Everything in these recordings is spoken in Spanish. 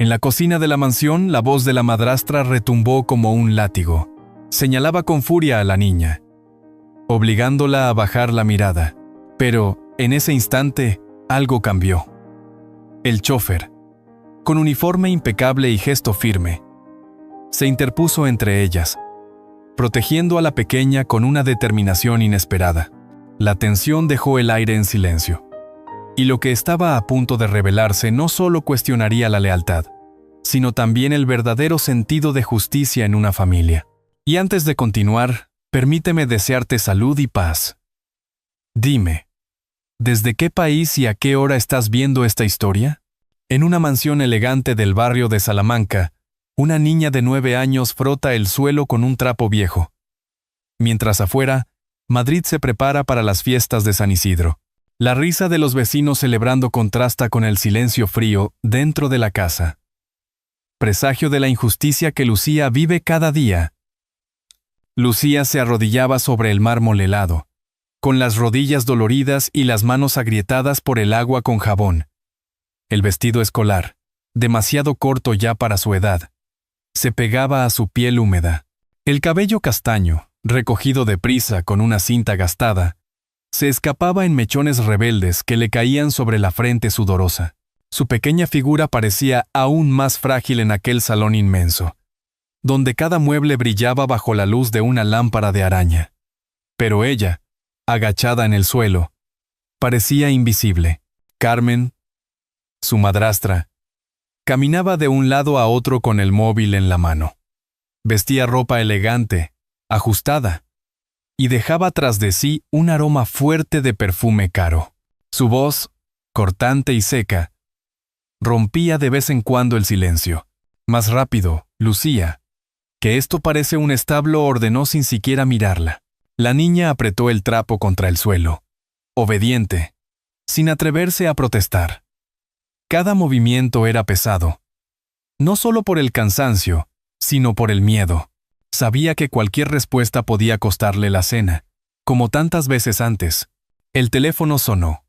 En la cocina de la mansión, la voz de la madrastra retumbó como un látigo. Señalaba con furia a la niña, obligándola a bajar la mirada. Pero, en ese instante, algo cambió. El chófer, con uniforme impecable y gesto firme, se interpuso entre ellas, protegiendo a la pequeña con una determinación inesperada. La tensión dejó el aire en silencio. Y lo que estaba a punto de revelarse no solo cuestionaría la lealtad, sino también el verdadero sentido de justicia en una familia. Y antes de continuar, permíteme desearte salud y paz. Dime, ¿desde qué país y a qué hora estás viendo esta historia? En una mansión elegante del barrio de Salamanca, una niña de 9 años frota el suelo con un trapo viejo. Mientras afuera, Madrid se prepara para las fiestas de San Isidro. La risa de los vecinos celebrando contrasta con el silencio frío dentro de la casa. Presagio de la injusticia que Lucía vive cada día. Lucía se arrodillaba sobre el mármol helado, con las rodillas doloridas y las manos agrietadas por el agua con jabón. El vestido escolar, demasiado corto ya para su edad, se pegaba a su piel húmeda. El cabello castaño, recogido deprisa con una cinta gastada, se escapaba en mechones rebeldes que le caían sobre la frente sudorosa. Su pequeña figura parecía aún más frágil en aquel salón inmenso, donde cada mueble brillaba bajo la luz de una lámpara de araña. Pero ella, agachada en el suelo, parecía invisible. Carmen, su madrastra, caminaba de un lado a otro con el móvil en la mano. Vestía ropa elegante, ajustada, y dejaba tras de sí un aroma fuerte de perfume caro. Su voz, cortante y seca, rompía de vez en cuando el silencio. Más rápido, Lucía, que esto parece un establo, ordenó sin siquiera mirarla. La niña apretó el trapo contra el suelo, obediente, sin atreverse a protestar. Cada movimiento era pesado, no solo por el cansancio, sino por el miedo. Sabía que cualquier respuesta podía costarle la cena, como tantas veces antes. El teléfono sonó.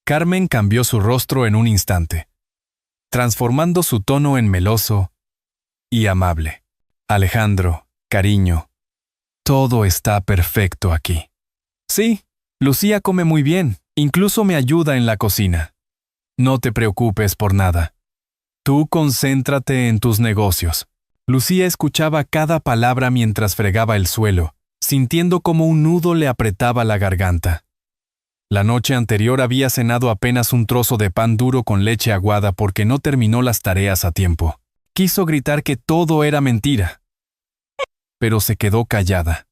Carmen cambió su rostro en un instante, transformando su tono en meloso y amable. Alejandro, cariño, todo está perfecto aquí. Sí, Lucía come muy bien, incluso me ayuda en la cocina. No te preocupes por nada. Tú concéntrate en tus negocios. Lucía escuchaba cada palabra mientras fregaba el suelo, sintiendo como un nudo le apretaba la garganta. La noche anterior había cenado apenas un trozo de pan duro con leche aguada porque no terminó las tareas a tiempo. Quiso gritar que todo era mentira, pero se quedó callada,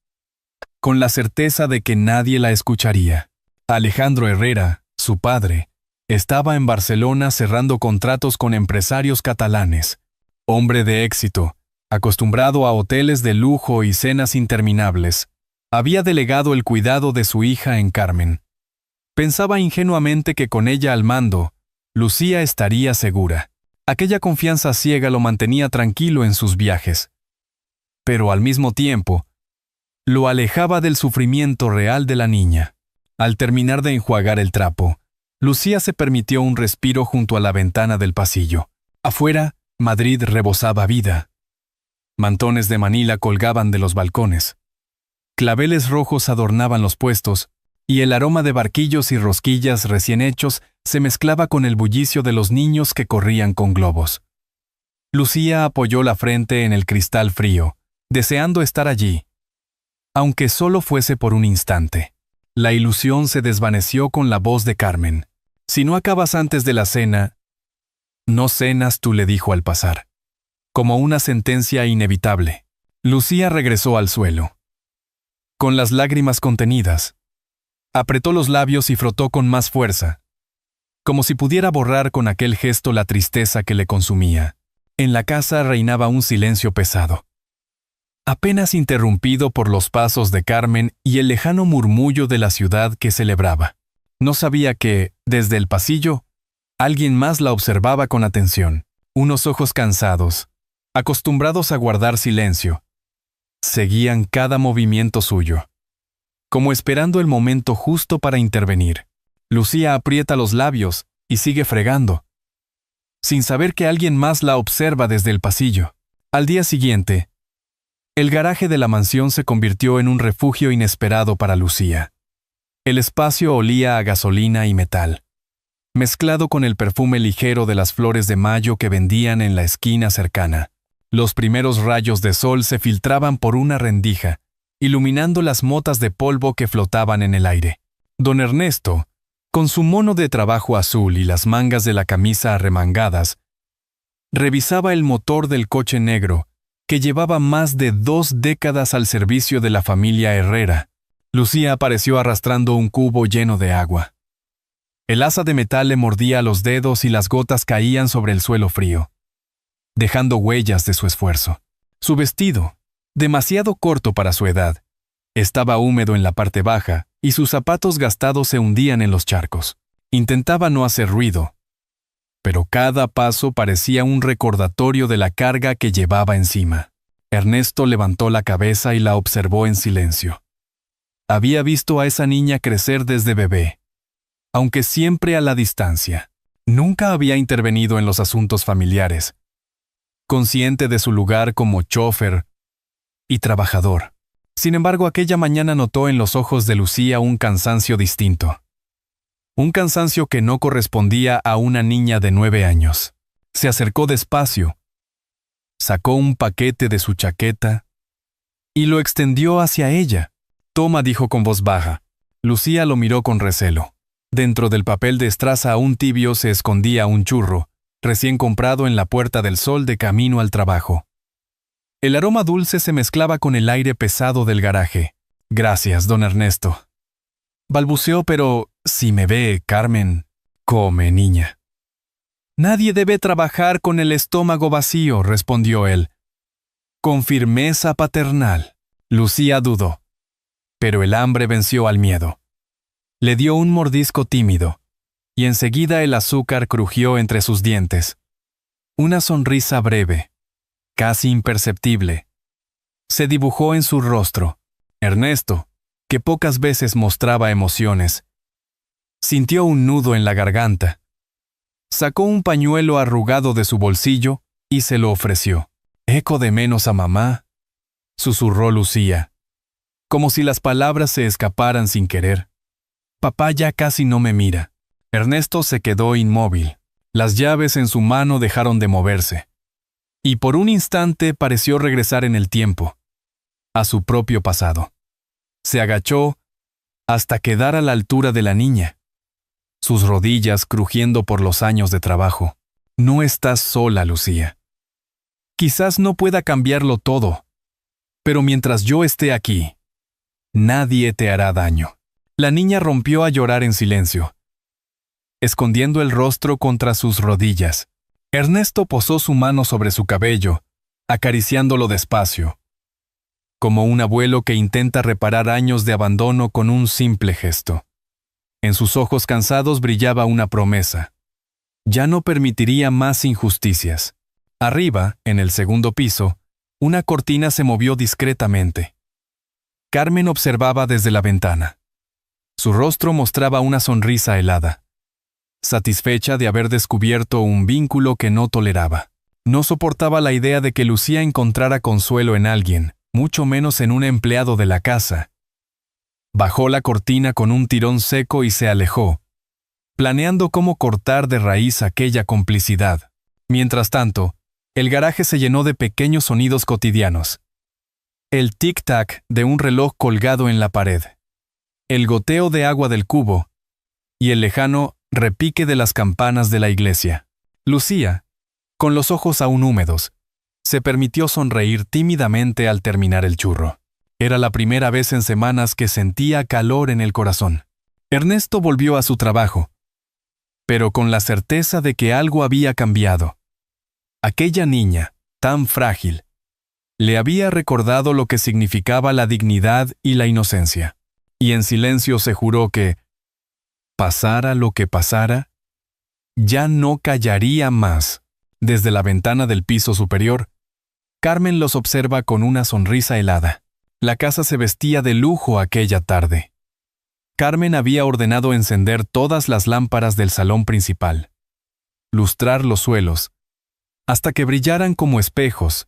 con la certeza de que nadie la escucharía. Alejandro Herrera, su padre, estaba en Barcelona cerrando contratos con empresarios catalanes. Hombre de éxito, acostumbrado a hoteles de lujo y cenas interminables, había delegado el cuidado de su hija en Carmen. Pensaba ingenuamente que con ella al mando, Lucía estaría segura. Aquella confianza ciega lo mantenía tranquilo en sus viajes. Pero al mismo tiempo, lo alejaba del sufrimiento real de la niña. Al terminar de enjuagar el trapo, Lucía se permitió un respiro junto a la ventana del pasillo. Afuera, Madrid rebosaba vida. Mantones de Manila colgaban de los balcones. Claveles rojos adornaban los puestos, y el aroma de barquillos y rosquillas recién hechos se mezclaba con el bullicio de los niños que corrían con globos. Lucía apoyó la frente en el cristal frío, deseando estar allí, aunque solo fuese por un instante. La ilusión se desvaneció con la voz de Carmen. «Si no acabas antes de la cena, no cenas tú», le dijo al pasar, como una sentencia inevitable. Lucía regresó al suelo. Con las lágrimas contenidas, apretó los labios y frotó con más fuerza, como si pudiera borrar con aquel gesto la tristeza que le consumía. En la casa reinaba un silencio pesado, apenas interrumpido por los pasos de Carmen y el lejano murmullo de la ciudad que celebraba. No sabía que, desde el pasillo, alguien más la observaba con atención. Unos ojos cansados, acostumbrados a guardar silencio, seguían cada movimiento suyo, como esperando el momento justo para intervenir. Lucía aprieta los labios y sigue fregando. sin saber que alguien más la observa desde el pasillo. Al día siguiente, el garaje de la mansión se convirtió en un refugio inesperado para Lucía. El espacio olía a gasolina y metal, mezclado con el perfume ligero de las flores de mayo que vendían en la esquina cercana. Los primeros rayos de sol se filtraban por una rendija, iluminando las motas de polvo que flotaban en el aire. Don Ernesto, con su mono de trabajo azul y las mangas de la camisa arremangadas, revisaba el motor del coche negro, que llevaba más de 2 décadas al servicio de la familia Herrera. Lucía apareció arrastrando un cubo lleno de agua. El asa de metal le mordía los dedos y las gotas caían sobre el suelo frío, dejando huellas de su esfuerzo. Su vestido, demasiado corto para su edad, estaba húmedo en la parte baja y sus zapatos gastados se hundían en los charcos. Intentaba no hacer ruido, pero cada paso parecía un recordatorio de la carga que llevaba encima. Ernesto levantó la cabeza y la observó en silencio. Había visto a esa niña crecer desde bebé, aunque siempre a la distancia. Nunca había intervenido en los asuntos familiares, consciente de su lugar como chófer y trabajador. Sin embargo, aquella mañana notó en los ojos de Lucía un cansancio distinto. Un cansancio que no correspondía a una niña de 9 años. Se acercó despacio, sacó un paquete de su chaqueta y lo extendió hacia ella. «Toma», dijo con voz baja. Lucía lo miró con recelo. Dentro del papel de estraza aún tibio se escondía un churro, recién comprado en la Puerta del Sol de camino al trabajo. El aroma dulce se mezclaba con el aire pesado del garaje. «Gracias, don Ernesto», balbuceó, «pero si me ve, Carmen». «Come, niña». «Nadie debe trabajar con el estómago vacío», respondió él, con firmeza paternal. Lucía dudó, pero el hambre venció al miedo. Le dio un mordisco tímido, y enseguida el azúcar crujió entre sus dientes. Una sonrisa breve, casi imperceptible, se dibujó en su rostro. Ernesto, que pocas veces mostraba emociones, sintió un nudo en la garganta. Sacó un pañuelo arrugado de su bolsillo y se lo ofreció. «Eco de menos a mamá», susurró Lucía, como si las palabras se escaparan sin querer. «Papá ya casi no me mira». Ernesto se quedó inmóvil. Las llaves en su mano dejaron de moverse, y por un instante pareció regresar en el tiempo, a su propio pasado. Se agachó hasta quedar a la altura de la niña, sus rodillas crujiendo por los años de trabajo. «No estás sola, Lucía. Quizás no pueda cambiarlo todo, pero mientras yo esté aquí, nadie te hará daño». La niña rompió a llorar en silencio, escondiendo el rostro contra sus rodillas. Ernesto posó su mano sobre su cabello, acariciándolo despacio, como un abuelo que intenta reparar años de abandono con un simple gesto. En sus ojos cansados brillaba una promesa. Ya no permitiría más injusticias. Arriba, en el segundo piso, una cortina se movió discretamente. Carmen observaba desde la ventana. Su rostro mostraba una sonrisa helada, satisfecha de haber descubierto un vínculo que no toleraba. No soportaba la idea de que Lucía encontrara consuelo en alguien, mucho menos en un empleado de la casa. Bajó la cortina con un tirón seco y se alejó, planeando cómo cortar de raíz aquella complicidad. Mientras tanto, el garaje se llenó de pequeños sonidos cotidianos. El tic-tac de un reloj colgado en la pared, el goteo de agua del cubo y el lejano repique de las campanas de la iglesia. Lucía, con los ojos aún húmedos, se permitió sonreír tímidamente al terminar el churro. Era la primera vez en semanas que sentía calor en el corazón. Ernesto volvió a su trabajo, pero con la certeza de que algo había cambiado. Aquella niña, tan frágil, le había recordado lo que significaba la dignidad y la inocencia, y en silencio se juró que, pasara lo que pasara, ya no callaría más. Desde la ventana del piso superior, Carmen los observa con una sonrisa helada. La casa se vestía de lujo aquella tarde. Carmen había ordenado encender todas las lámparas del salón principal. lustrar los suelos, hasta que brillaran como espejos,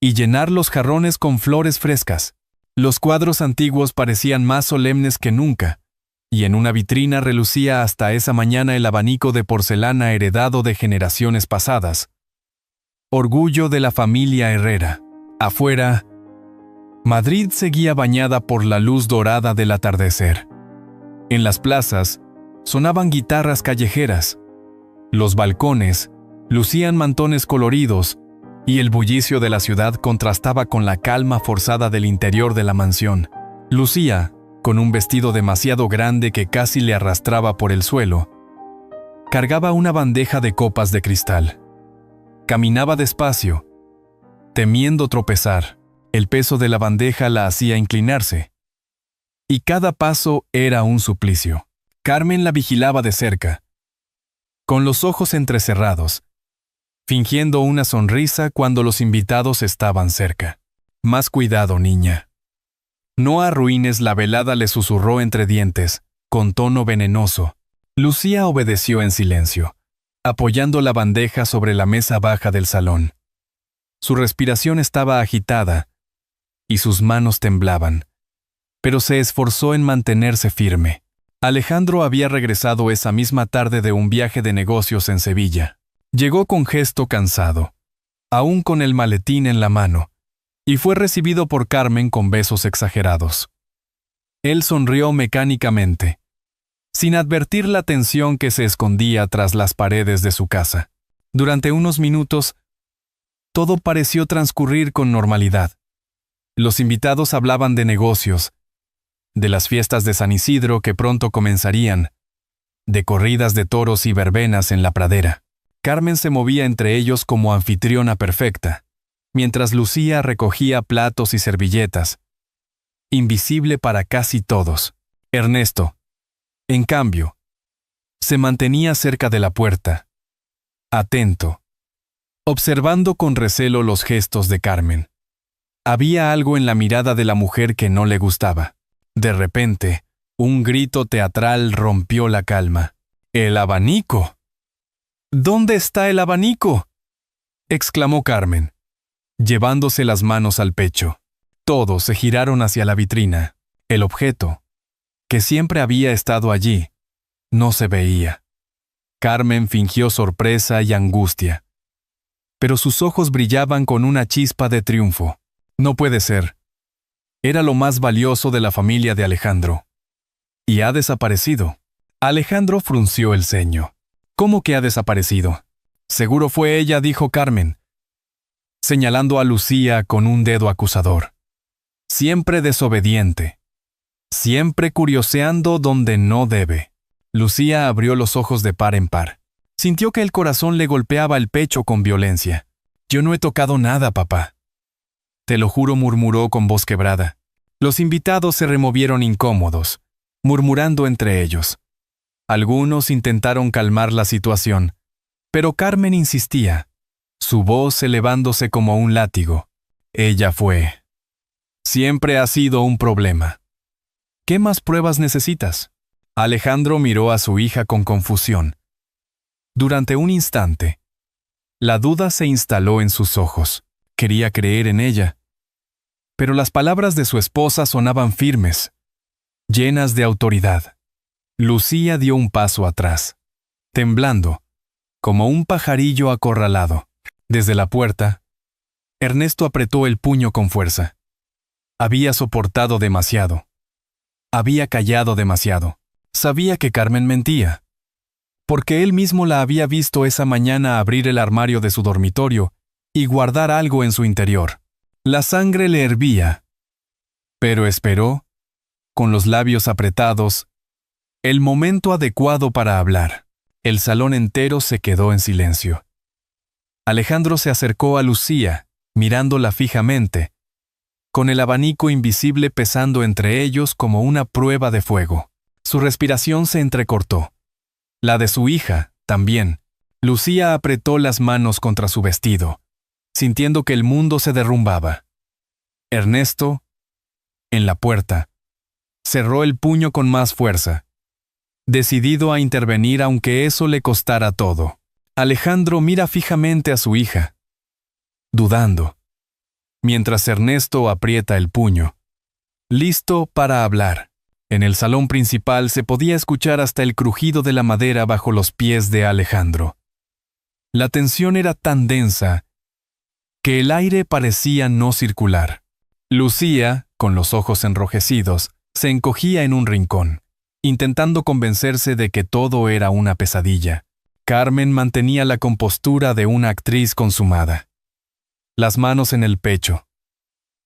y llenar los jarrones con flores frescas. Los cuadros antiguos parecían más solemnes que nunca, y en una vitrina relucía hasta esa mañana el abanico de porcelana heredado de generaciones pasadas. Orgullo de la familia Herrera. Afuera, Madrid seguía bañada por la luz dorada del atardecer. En las plazas, sonaban guitarras callejeras. Los balcones lucían mantones coloridos, y el bullicio de la ciudad contrastaba con la calma forzada del interior de la mansión. Lucía, con un vestido demasiado grande que casi le arrastraba por el suelo, cargaba una bandeja de copas de cristal. Caminaba despacio, temiendo tropezar. El peso de la bandeja la hacía inclinarse, y cada paso era un suplicio. Carmen la vigilaba de cerca, con los ojos entrecerrados, fingiendo una sonrisa cuando los invitados estaban cerca. «Más cuidado, niña. No arruines la velada», le susurró entre dientes, con tono venenoso. Lucía obedeció en silencio, apoyando la bandeja sobre la mesa baja del salón. Su respiración estaba agitada, y sus manos temblaban, pero se esforzó en mantenerse firme. Alejandro había regresado esa misma tarde de un viaje de negocios en Sevilla. Llegó con gesto cansado, aún con el maletín en la mano, y fue recibido por Carmen con besos exagerados. Él sonrió mecánicamente, sin advertir la tensión que se escondía tras las paredes de su casa. Durante unos minutos, todo pareció transcurrir con normalidad. Los invitados hablaban de negocios, de las fiestas de San Isidro que pronto comenzarían, de corridas de toros y verbenas en la pradera. Carmen se movía entre ellos como anfitriona perfecta, mientras Lucía recogía platos y servilletas, invisible para casi todos. Ernesto, en cambio, se mantenía cerca de la puerta, atento, observando con recelo los gestos de Carmen. Había algo en la mirada de la mujer que no le gustaba. De repente, un grito teatral rompió la calma. «¡El abanico! ¿Dónde está el abanico?», exclamó Carmen, llevándose las manos al pecho. Todos se giraron hacia la vitrina. El objeto, que siempre había estado allí, no se veía. Carmen fingió sorpresa y angustia, pero sus ojos brillaban con una chispa de triunfo. «No puede ser. Era lo más valioso de la familia de Alejandro. Y ha desaparecido». Alejandro frunció el ceño. «¿Cómo que ha desaparecido?». «Seguro fue ella», dijo Carmen, señalando a Lucía con un dedo acusador. «Siempre desobediente. Siempre curioseando donde no debe». Lucía abrió los ojos de par en par. Sintió que el corazón le golpeaba el pecho con violencia. «Yo no he tocado nada, papá». «Te lo juro», murmuró con voz quebrada. Los invitados se removieron incómodos, murmurando entre ellos. Algunos intentaron calmar la situación, pero Carmen insistía, su voz elevándose como un látigo. «Ella fue. Siempre ha sido un problema. ¿Qué más pruebas necesitas?». Alejandro miró a su hija con confusión. Durante un instante, la duda se instaló en sus ojos. Quería creer en ella, pero las palabras de su esposa sonaban firmes, llenas de autoridad. Lucía dio un paso atrás, temblando, como un pajarillo acorralado. Desde la puerta, Ernesto apretó el puño con fuerza. Había soportado demasiado. Había callado demasiado. Sabía que Carmen mentía, porque él mismo la había visto esa mañana abrir el armario de su dormitorio y guardar algo en su interior. La sangre le hervía, pero esperó, con los labios apretados, el momento adecuado para hablar. El salón entero se quedó en silencio. Alejandro se acercó a Lucía, mirándola fijamente, con el abanico invisible pesando entre ellos como una prueba de fuego. Su respiración se entrecortó. La de su hija, también. Lucía apretó las manos contra su vestido, sintiendo que el mundo se derrumbaba. Ernesto, en la puerta, cerró el puño con más fuerza, decidido a intervenir aunque eso le costara todo. Alejandro mira fijamente a su hija, dudando, mientras Ernesto aprieta el puño, listo para hablar. En el salón principal se podía escuchar hasta el crujido de la madera bajo los pies de Alejandro. La tensión era tan densa que el aire parecía no circular. Lucía, con los ojos enrojecidos, se encogía en un rincón, intentando convencerse de que todo era una pesadilla. Carmen mantenía la compostura de una actriz consumada. Las manos en el pecho,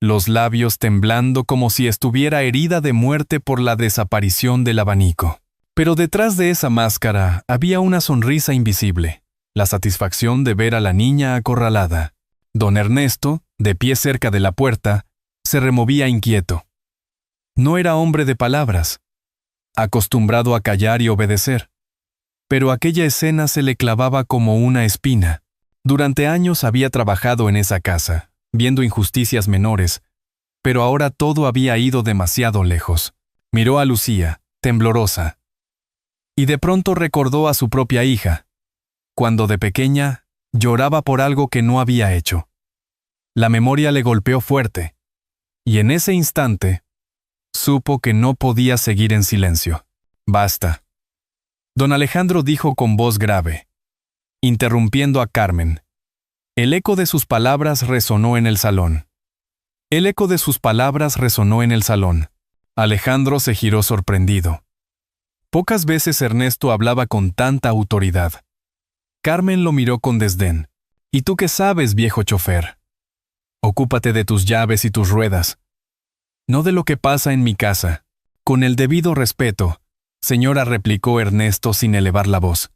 los labios temblando como si estuviera herida de muerte por la desaparición del abanico. Pero detrás de esa máscara había una sonrisa invisible, la satisfacción de ver a la niña acorralada. Don Ernesto, de pie cerca de la puerta, se removía inquieto. No era hombre de palabras, acostumbrado a callar y obedecer. Pero aquella escena se le clavaba como una espina. Durante años había trabajado en esa casa, viendo injusticias menores, pero ahora todo había ido demasiado lejos. Miró a Lucía, temblorosa, y de pronto recordó a su propia hija, cuando de pequeña lloraba por algo que no había hecho. La memoria le golpeó fuerte, y en ese instante supo que no podía seguir en silencio. «Basta», don Alejandro dijo con voz grave, interrumpiendo a Carmen. El eco de sus palabras resonó en el salón. Alejandro se giró sorprendido. Pocas veces Ernesto hablaba con tanta autoridad. Carmen lo miró con desdén. «¿Y tú qué sabes, viejo chofer? Ocúpate de tus llaves y tus ruedas. No de lo que pasa en mi casa». «Con el debido respeto», señora, replicó Ernesto sin elevar la voz.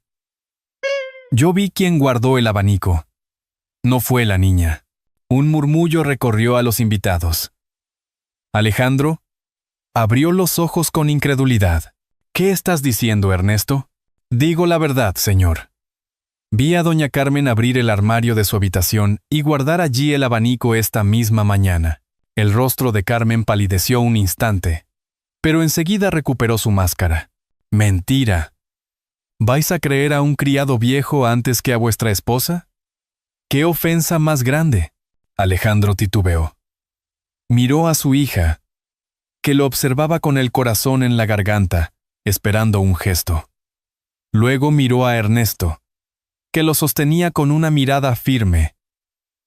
«Yo vi quién guardó el abanico. No fue la niña». Un murmullo recorrió a los invitados. Alejandro abrió los ojos con incredulidad. «¿Qué estás diciendo, Ernesto?» «Digo la verdad, señor. Vi a doña Carmen abrir el armario de su habitación y guardar allí el abanico esta misma mañana». El rostro de Carmen palideció un instante, pero enseguida recuperó su máscara. «Mentira. ¿Vais a creer a un criado viejo antes que a vuestra esposa? ¿Qué ofensa más grande?». Alejandro titubeó. Miró a su hija, que lo observaba con el corazón en la garganta, esperando un gesto. Luego miró a Ernesto, que lo sostenía con una mirada firme,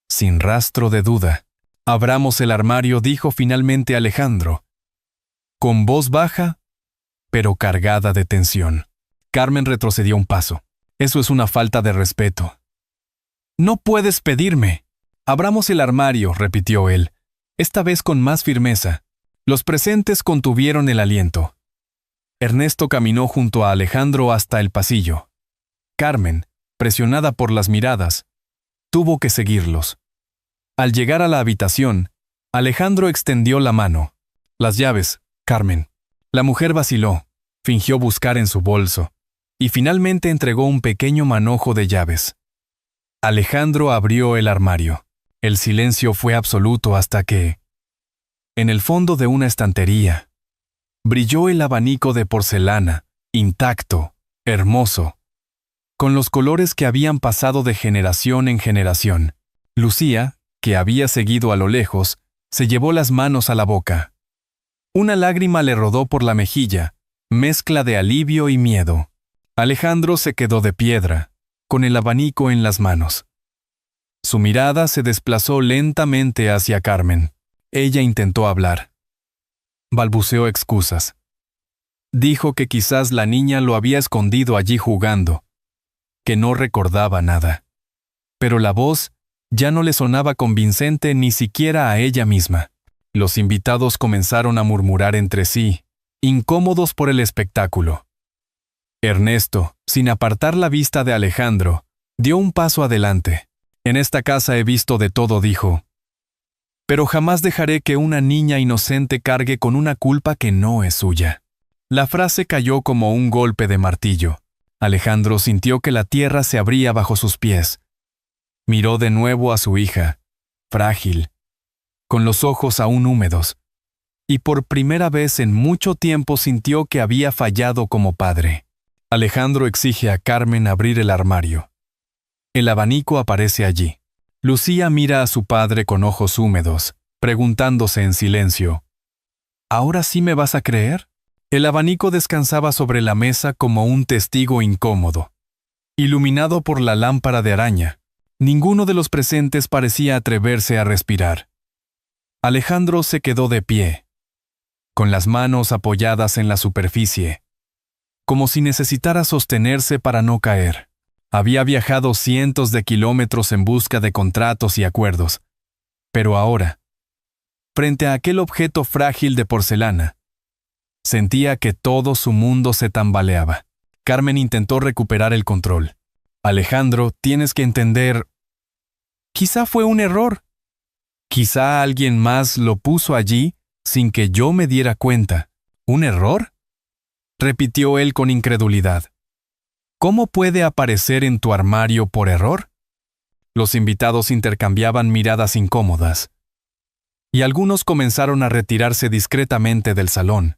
sin rastro de duda. «Abramos el armario», dijo finalmente Alejandro, con voz baja, pero cargada de tensión. Carmen retrocedió un paso. «Eso es una falta de respeto». «No puedes pedirme». «Abramos el armario», repitió él, esta vez con más firmeza. Los presentes contuvieron el aliento. Ernesto caminó junto a Alejandro hasta el pasillo. Carmen, presionada por las miradas, tuvo que seguirlos. Al llegar a la habitación, Alejandro extendió la mano. «Las llaves, Carmen». La mujer vaciló, fingió buscar en su bolso, y finalmente entregó un pequeño manojo de llaves. Alejandro abrió el armario. El silencio fue absoluto hasta que, en el fondo de una estantería, brilló el abanico de porcelana, intacto, hermoso, con los colores que habían pasado de generación en generación. Lucía, que había seguido a lo lejos, se llevó las manos a la boca. Una lágrima le rodó por la mejilla, mezcla de alivio y miedo. Alejandro se quedó de piedra, con el abanico en las manos. Su mirada se desplazó lentamente hacia Carmen. Ella intentó hablar. Balbuceó excusas. Dijo que quizás la niña lo había escondido allí jugando, que no recordaba nada. Pero la voz ya no le sonaba convincente ni siquiera a ella misma. Los invitados comenzaron a murmurar entre sí, incómodos por el espectáculo. Ernesto, sin apartar la vista de Alejandro, dio un paso adelante. «En esta casa he visto de todo», dijo. «Pero jamás dejaré que una niña inocente cargue con una culpa que no es suya». La frase cayó como un golpe de martillo. Alejandro sintió que la tierra se abría bajo sus pies. Miró de nuevo a su hija, frágil, con los ojos aún húmedos, y por primera vez en mucho tiempo sintió que había fallado como padre. Alejandro exige a Carmen abrir el armario. El abanico aparece allí. Lucía mira a su padre con ojos húmedos, preguntándose en silencio, ¿ahora sí me vas a creer? El abanico descansaba sobre la mesa como un testigo incómodo. Iluminado por la lámpara de araña, ninguno de los presentes parecía atreverse a respirar. Alejandro se quedó de pie, con las manos apoyadas en la superficie, como si necesitara sostenerse para no caer. Había viajado cientos de kilómetros en busca de contratos y acuerdos, pero ahora, frente a aquel objeto frágil de porcelana, sentía que todo su mundo se tambaleaba. Carmen intentó recuperar el control. Alejandro, tienes que entender. Quizá fue un error. Quizá alguien más lo puso allí sin que yo me diera cuenta. ¿Un error?, repitió él con incredulidad. ¿Cómo puede aparecer en tu armario por error? Los invitados intercambiaban miradas incómodas, y algunos comenzaron a retirarse discretamente del salón,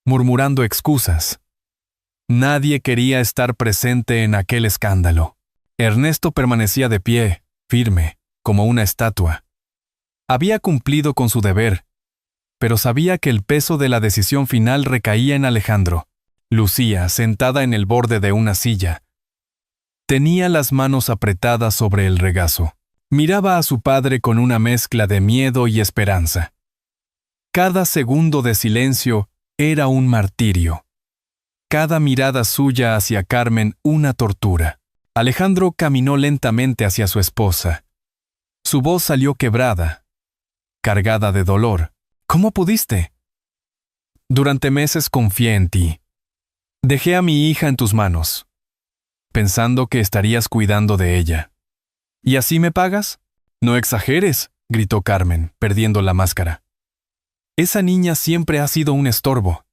murmurando excusas. Nadie quería estar presente en aquel escándalo. Ernesto permanecía de pie, firme, como una estatua. Había cumplido con su deber, pero sabía que el peso de la decisión final recaía en Alejandro. Lucía, sentada en el borde de una silla, tenía las manos apretadas sobre el regazo. Miraba a su padre con una mezcla de miedo y esperanza. Cada segundo de silencio era un martirio. Cada mirada suya hacia Carmen una tortura. Alejandro caminó lentamente hacia su esposa. Su voz salió quebrada, cargada de dolor. ¿Cómo pudiste? Durante meses confié en ti. Dejé a mi hija en tus manos, pensando que estarías cuidando de ella. ¿Y así me pagas? No exageres, gritó Carmen, perdiendo la máscara. Esa niña siempre ha sido un estorbo.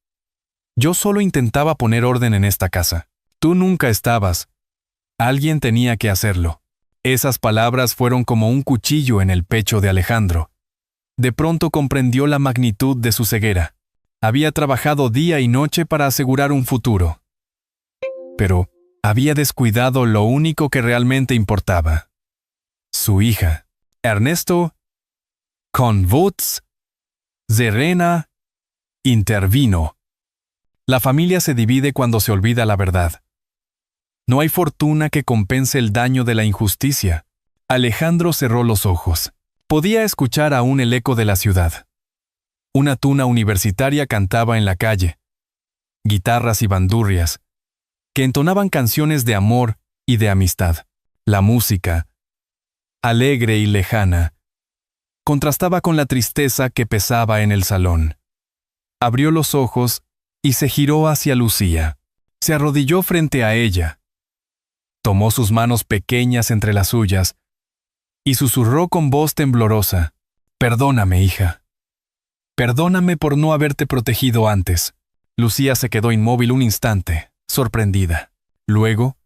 Yo solo intentaba poner orden en esta casa. Tú nunca estabas. Alguien tenía que hacerlo. Esas palabras fueron como un cuchillo en el pecho de Alejandro. De pronto comprendió la magnitud de su ceguera. Había trabajado día y noche para asegurar un futuro. Pero había descuidado lo único que realmente importaba. Su hija. Ernesto, con voz serena, intervino. La familia se divide cuando se olvida la verdad. No hay fortuna que compense el daño de la injusticia. Alejandro cerró los ojos. Podía escuchar aún el eco de la ciudad. Una tuna universitaria cantaba en la calle. Guitarras y bandurrias, que entonaban canciones de amor y de amistad. La música, alegre y lejana, contrastaba con la tristeza que pesaba en el salón. Abrió los ojos y se giró hacia Lucía. Se arrodilló frente a ella. Tomó sus manos pequeñas entre las suyas y susurró con voz temblorosa: «Perdóname, hija. Perdóname por no haberte protegido antes». Lucía se quedó inmóvil un instante, sorprendida. Luego,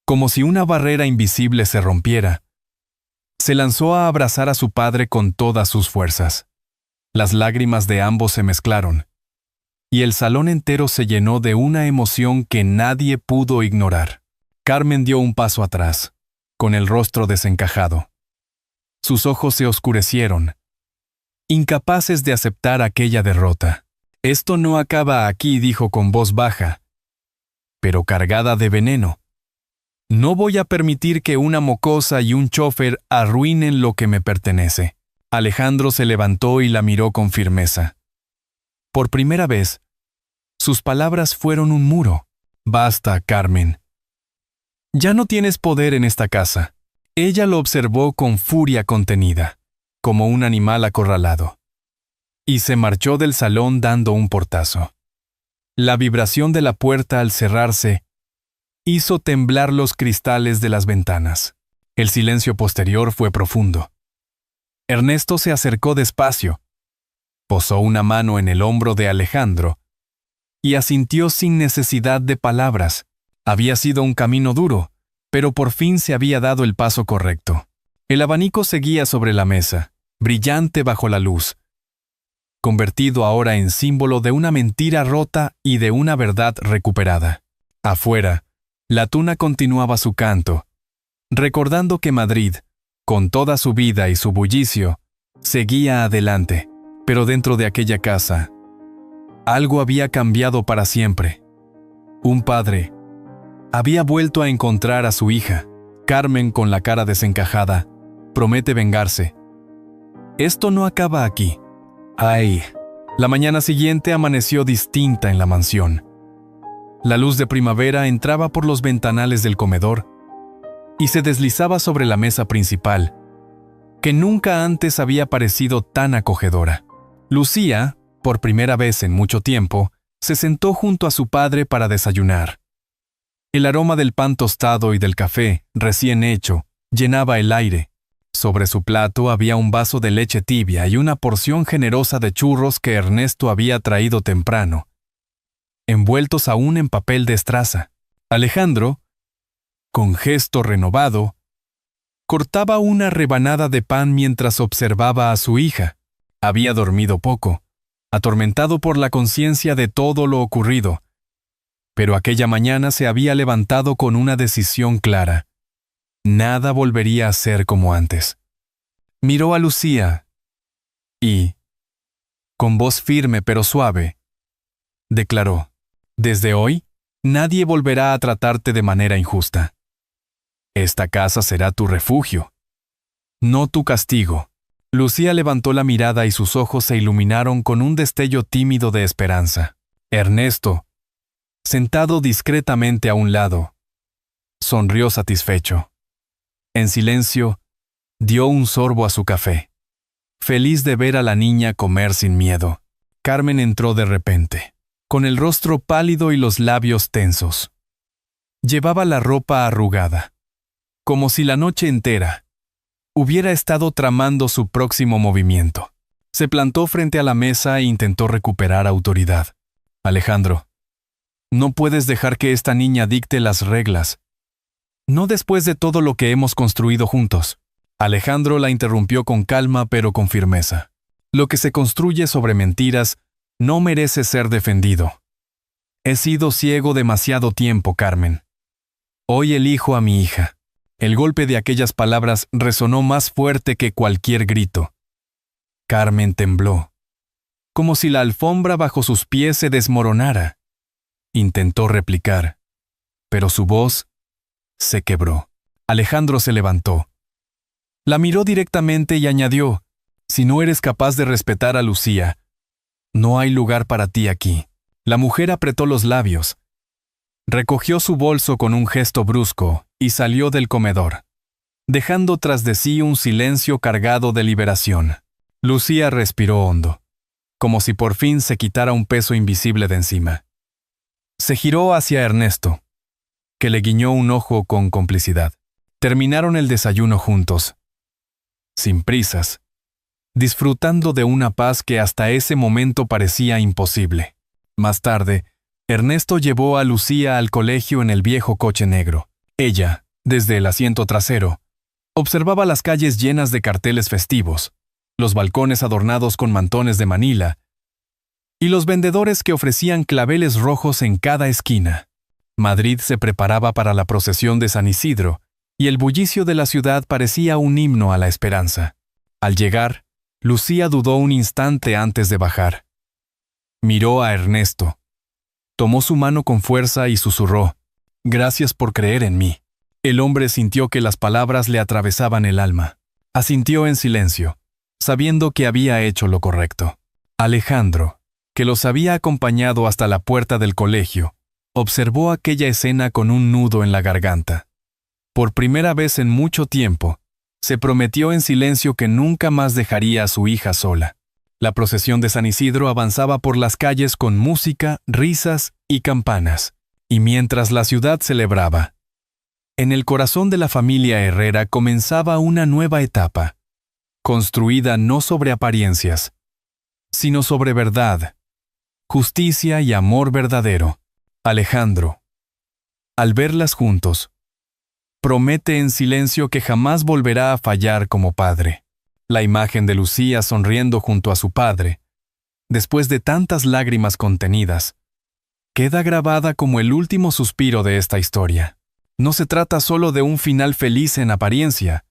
como si una barrera invisible se rompiera, se lanzó a abrazar a su padre con todas sus fuerzas. Las lágrimas de ambos se mezclaron, y el salón entero se llenó de una emoción que nadie pudo ignorar. Carmen dio un paso atrás, con el rostro desencajado. Sus ojos se oscurecieron, incapaces de aceptar aquella derrota. «Esto no acaba aquí», dijo con voz baja, pero cargada de veneno. «No voy a permitir que una mocosa y un chofer arruinen lo que me pertenece». Alejandro se levantó y la miró con firmeza. Por primera vez, sus palabras fueron un muro. «Basta, Carmen. Ya no tienes poder en esta casa». Ella lo observó con furia contenida, como un animal acorralado, y se marchó del salón dando un portazo. La vibración de la puerta al cerrarse hizo temblar los cristales de las ventanas. El silencio posterior fue profundo. Ernesto se acercó despacio, posó una mano en el hombro de Alejandro y asintió sin necesidad de palabras. Había sido un camino duro, pero por fin se había dado el paso correcto. El abanico seguía sobre la mesa, brillante bajo la luz, convertido ahora en símbolo de una mentira rota y de una verdad recuperada. Afuera, la tuna continuaba su canto, recordando que Madrid, con toda su vida y su bullicio, seguía adelante, pero dentro de aquella casa, algo había cambiado para siempre. Un padre había vuelto a encontrar a su hija. Carmen, con la cara desencajada, promete vengarse. Esto no acaba aquí. ¡Ay! La mañana siguiente amaneció distinta en la mansión. La luz de primavera entraba por los ventanales del comedor y se deslizaba sobre la mesa principal, que nunca antes había parecido tan acogedora. Lucía, por primera vez en mucho tiempo, se sentó junto a su padre para desayunar. El aroma del pan tostado y del café, recién hecho, llenaba el aire. Sobre su plato había un vaso de leche tibia y una porción generosa de churros que Ernesto había traído temprano, envueltos aún en papel de estraza. Alejandro, con gesto renovado, cortaba una rebanada de pan mientras observaba a su hija. Había dormido poco, atormentado por la conciencia de todo lo ocurrido, pero aquella mañana se había levantado con una decisión clara. Nada volvería a ser como antes. Miró a Lucía y, con voz firme pero suave, declaró: «Desde hoy, nadie volverá a tratarte de manera injusta. Esta casa será tu refugio, no tu castigo». Lucía levantó la mirada y sus ojos se iluminaron con un destello tímido de esperanza. Ernesto, sentado discretamente a un lado, sonrió satisfecho. En silencio, dio un sorbo a su café. Feliz de ver a la niña comer sin miedo, Carmen entró de repente, con el rostro pálido y los labios tensos. Llevaba la ropa arrugada, como si la noche entera hubiera estado tramando su próximo movimiento. Se plantó frente a la mesa e intentó recuperar autoridad. «Alejandro, no puedes dejar que esta niña dicte las reglas. No después de todo lo que hemos construido juntos». Alejandro la interrumpió con calma pero con firmeza. «Lo que se construye sobre mentiras no merece ser defendido. He sido ciego demasiado tiempo, Carmen. Hoy elijo a mi hija». El golpe de aquellas palabras resonó más fuerte que cualquier grito. Carmen tembló, como si la alfombra bajo sus pies se desmoronara. Intentó replicar, pero su voz se quebró. Alejandro se levantó. La miró directamente y añadió: «Si no eres capaz de respetar a Lucía, no hay lugar para ti aquí». La mujer apretó los labios, recogió su bolso con un gesto brusco y salió del comedor, dejando tras de sí un silencio cargado de liberación. Lucía respiró hondo, como si por fin se quitara un peso invisible de encima. Se giró hacia Ernesto, que le guiñó un ojo con complicidad. Terminaron el desayuno juntos, sin prisas, disfrutando de una paz que hasta ese momento parecía imposible. Más tarde, Ernesto llevó a Lucía al colegio en el viejo coche negro. Ella, desde el asiento trasero, observaba las calles llenas de carteles festivos, los balcones adornados con mantones de Manila y los vendedores que ofrecían claveles rojos en cada esquina. Madrid se preparaba para la procesión de San Isidro y el bullicio de la ciudad parecía un himno a la esperanza. Al llegar, Lucía dudó un instante antes de bajar. Miró a Ernesto. Tomó su mano con fuerza y susurró: «Gracias por creer en mí». El hombre sintió que las palabras le atravesaban el alma. Asintió en silencio, sabiendo que había hecho lo correcto. Alejandro, que los había acompañado hasta la puerta del colegio, observó aquella escena con un nudo en la garganta. Por primera vez en mucho tiempo, se prometió en silencio que nunca más dejaría a su hija sola. La procesión de San Isidro avanzaba por las calles con música, risas y campanas, y mientras la ciudad celebraba, en el corazón de la familia Herrera comenzaba una nueva etapa, construida no sobre apariencias, sino sobre verdad, justicia y amor verdadero. Alejandro, al verlas juntos, promete en silencio que jamás volverá a fallar como padre. La imagen de Lucía sonriendo junto a su padre, después de tantas lágrimas contenidas, queda grabada como el último suspiro de esta historia. no se trata solo de un final feliz en apariencia,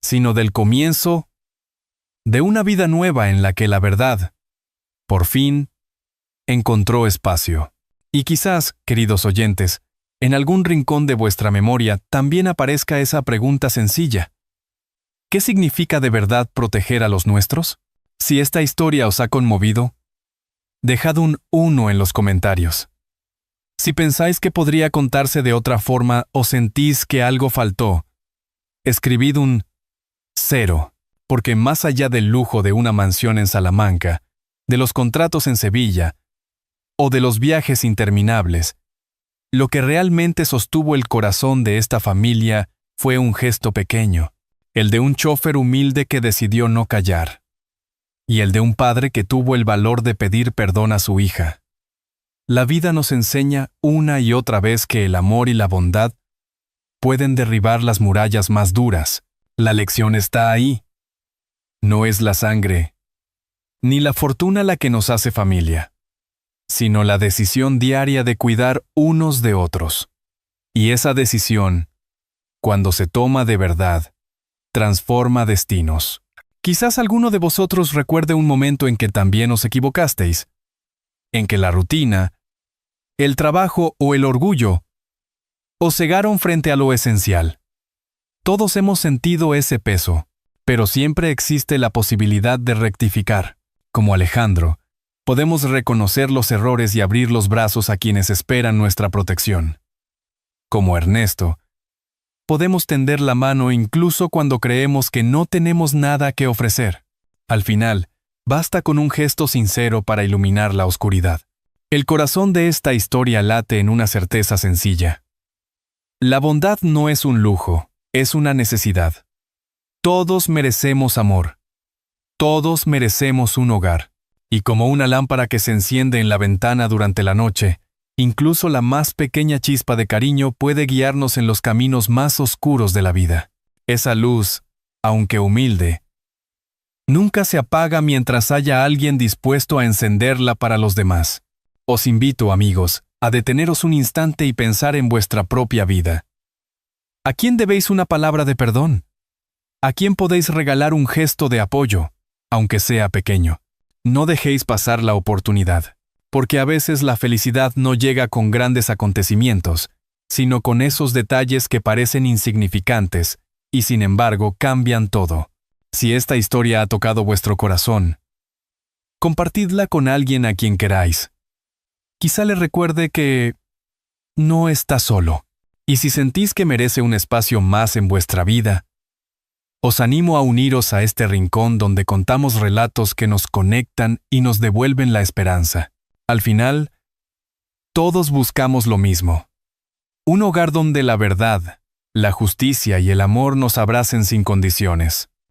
sino del comienzo de una vida nueva en la que la verdad, por fin, encontró espacio. Y quizás, queridos oyentes, en algún rincón de vuestra memoria también aparezca esa pregunta sencilla. ¿Qué significa de verdad proteger a los nuestros? Si esta historia os ha conmovido, dejad un 1 en los comentarios. Si pensáis que podría contarse de otra forma o sentís que algo faltó, escribid un 0, porque más allá del lujo de una mansión en Salamanca, de los contratos en Sevilla o de los viajes interminables, lo que realmente sostuvo el corazón de esta familia fue un gesto pequeño, el de un chofer humilde que decidió no callar, y el de un padre que tuvo el valor de pedir perdón a su hija. La vida nos enseña una y otra vez que el amor y la bondad pueden derribar las murallas más duras. La lección está ahí. No es la sangre, ni la fortuna la que nos hace familia, sino la decisión diaria de cuidar unos de otros. Y esa decisión, cuando se toma de verdad, transforma destinos. Quizás alguno de vosotros recuerde un momento en que también os equivocasteis, en que la rutina, el trabajo o el orgullo os cegaron frente a lo esencial. Todos hemos sentido ese peso, pero siempre existe la posibilidad de rectificar. Como Alejandro, podemos reconocer los errores y abrir los brazos a quienes esperan nuestra protección. Como Ernesto, podemos tender la mano incluso cuando creemos que no tenemos nada que ofrecer. Al final, basta con un gesto sincero para iluminar la oscuridad. El corazón de esta historia late en una certeza sencilla. La bondad no es un lujo, es una necesidad. Todos merecemos amor. Todos merecemos un hogar. Y como una lámpara que se enciende en la ventana durante la noche, incluso la más pequeña chispa de cariño puede guiarnos en los caminos más oscuros de la vida. Esa luz, aunque humilde, nunca se apaga mientras haya alguien dispuesto a encenderla para los demás. Os invito, amigos, a deteneros un instante y pensar en vuestra propia vida. ¿A quién debéis una palabra de perdón? ¿A quién podéis regalar un gesto de apoyo, aunque sea pequeño? No dejéis pasar la oportunidad, porque a veces la felicidad no llega con grandes acontecimientos, sino con esos detalles que parecen insignificantes y sin embargo cambian todo. Si esta historia ha tocado vuestro corazón, compartidla con alguien a quien queráis. Quizá le recuerde que no está solo. Y si sentís que merece un espacio más en vuestra vida, os animo a uniros a este rincón donde contamos relatos que nos conectan y nos devuelven la esperanza. Al final, todos buscamos lo mismo. Un hogar donde la verdad, la justicia y el amor nos abracen sin condiciones.